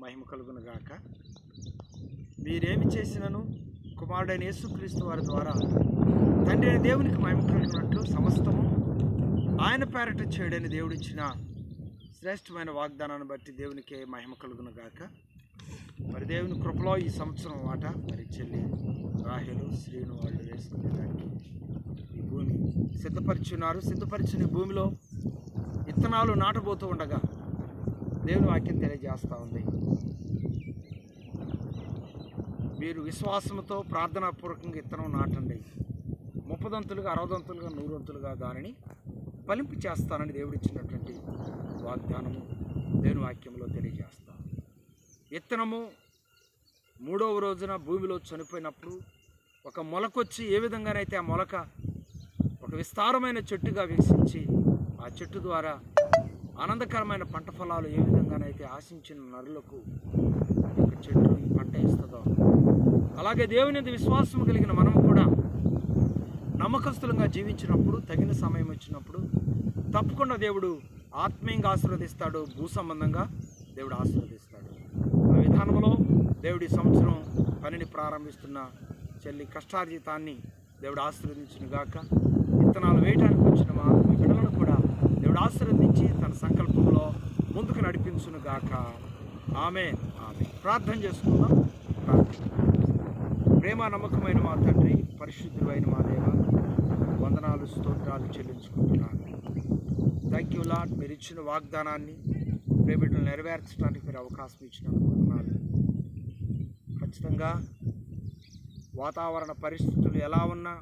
మహిమ కలుగును గాక. మీరేమి చేసినను కుమారుడైన యేసుక్రీస్తు వారి ద్వారా తండ్రి అయిన దేవునికి మహిమ కలిగినట్లు సమస్తము ఆయన పేరట చేయడని దేవుడిచ్చిన శ్రేష్టమైన వాగ్దానాన్ని బట్టి దేవునికే మహిమ కలుగును గాక. మరి దేవుని కృపలో ఈ సంవత్సరం వాట మరి చెల్లి రాహేలు శ్రీను వాళ్ళు వేసుకునేదానికి ఈ భూమి సిద్ధపరిచున్నారు. సిద్ధపరిచిన భూమిలో విత్తనాలు నాటబోతూ ఉండగా దేవుని వాక్యం తెలియజేస్తూ ఉంది, మీరు విశ్వాసంతో ప్రార్థనాపూర్వకంగా విత్తనం నాటండి, 30 దంతులుగా 60 దంతులుగా 100 దంతులుగా దానిని ఫలింపు చేస్తానని దేవుడిచ్చినటువంటి వాగ్దానము దేవుని వాక్యంలో తెలియజేస్తాం. విత్తనము 3వ రోజున భూమిలో చనిపోయినప్పుడు ఒక మొలకొచ్చి ఏ విధంగానైతే ఆ మొలక ఒక విస్తారమైన చెట్టుగా వికసించి ఆ చెట్టు ద్వారా ఆనందకరమైన పంట ఫలాలు ఏ విధంగానైతే ఆశించిన నరులకు ఒక చెట్టు ఈ పంట ఇస్తుందో, అలాగే దేవుని విశ్వాసం కలిగిన మనము కూడా నమ్మకస్తులంగా జీవించినప్పుడు తగిన సమయం వచ్చినప్పుడు తప్పకుండా దేవుడు ఆత్మీయంగా ఆశీర్వదిస్తాడు, భూ సంబంధంగా దేవుడు ఆశీర్వదిస్తాడు. ఆ విధానంలో దేవుడి సంవత్సరం పనిని ప్రారంభిస్తున్న చెల్లి కష్టార్జితాన్ని దేవుడు ఆశీర్వదించునుగాక. విత్తనాలు వేయడానికి వచ్చిన మా బిడ్డలను కూడా దేవుడు ఆశీర్వదించి తన సంకల్పంలో ముందుకు నడిపించునుగాక. ఆమేన్. ప్రార్థన చేసుకుందాం. ప్రేమ నమ్మకమైన మా తండ్రి, పరిశుద్ధులైన మా దేవ, వందనాలు స్తోత్రాలు చెల్లించుకుంటున్నాను. Thank you lord. మీరు ఇచ్చిన వాగ్దానాన్ని ప్రేమిటలు నెరవేర్చడానికి మీరు అవకాశం ఇచ్చినందుకు వందనాలు. ఖచ్చితంగా వాతావరణ పరిస్థితులు ఎలా ఉన్నా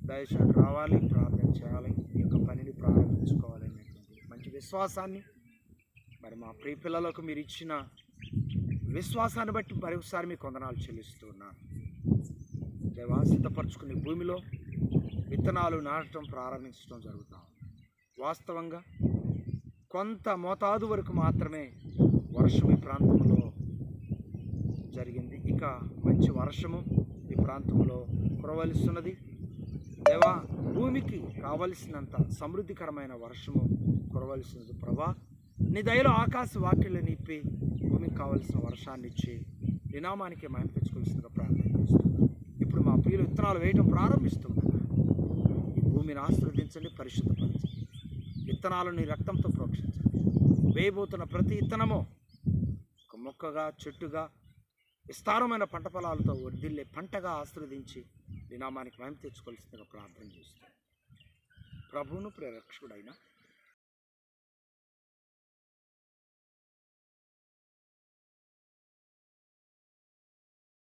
దయచేసి రావాలి, ప్రార్థన చేయాలి, ఈ యొక్క పనిని ప్రారంభించుకోవాలి అనేటువంటి మంచి విశ్వాసాన్ని మరి మా ప్రియ పిల్లలకు మీరు ఇచ్చిన విశ్వాసాన్ని బట్టి మరొకసారి మీకు వందనాలు చెల్లిస్తూ ఉన్నాను. దేవా, సిద్ధపరచుకునే భూమిలో విత్తనాలు నాటడం ప్రారంభించడం జరుగుతాం. వాస్తవంగా కొంత మోతాదు వరకు మాత్రమే వర్షం ఈ ప్రాంతంలో జరిగింది. ఇక మంచి వర్షము ఈ ప్రాంతంలో కురవలసినది. దేవా, భూమికి కావలసినంత సమృద్ధికరమైన వర్షము కురవలసినది. ప్రభా, నీ దయలో ఆకాశ వాక్యలు నిప్పి భూమికి కావలసిన వర్షాన్ని ఇచ్చి నీ నామానికి మహిమ తెచ్చుకోవాల్సిందిగా ప్రార్థన చేస్తున్నాను. ఇప్పుడు మా ప్రియులు విత్తనాలు వేయడం ప్రారంభిస్తున్నారు. ఈ భూమిని ఆశీర్వదించండి, పరిశుద్ధపరచండి. విత్తనాలను నీ రక్తంతో ప్రోక్షించండి. వేయబోతున్న ప్రతి విత్తనము ఒక మొక్కగా, చెట్టుగా, విస్తారమైన పంట ఫలాలతో వర్ధిల్లే పంటగా ఆశీర్వదించి నీ నామానికి మహిమ తెచ్చుకోవాల్సిందిగా ప్రార్థన చేస్తాను. ప్రభువును ప్రేరక్షకుడైన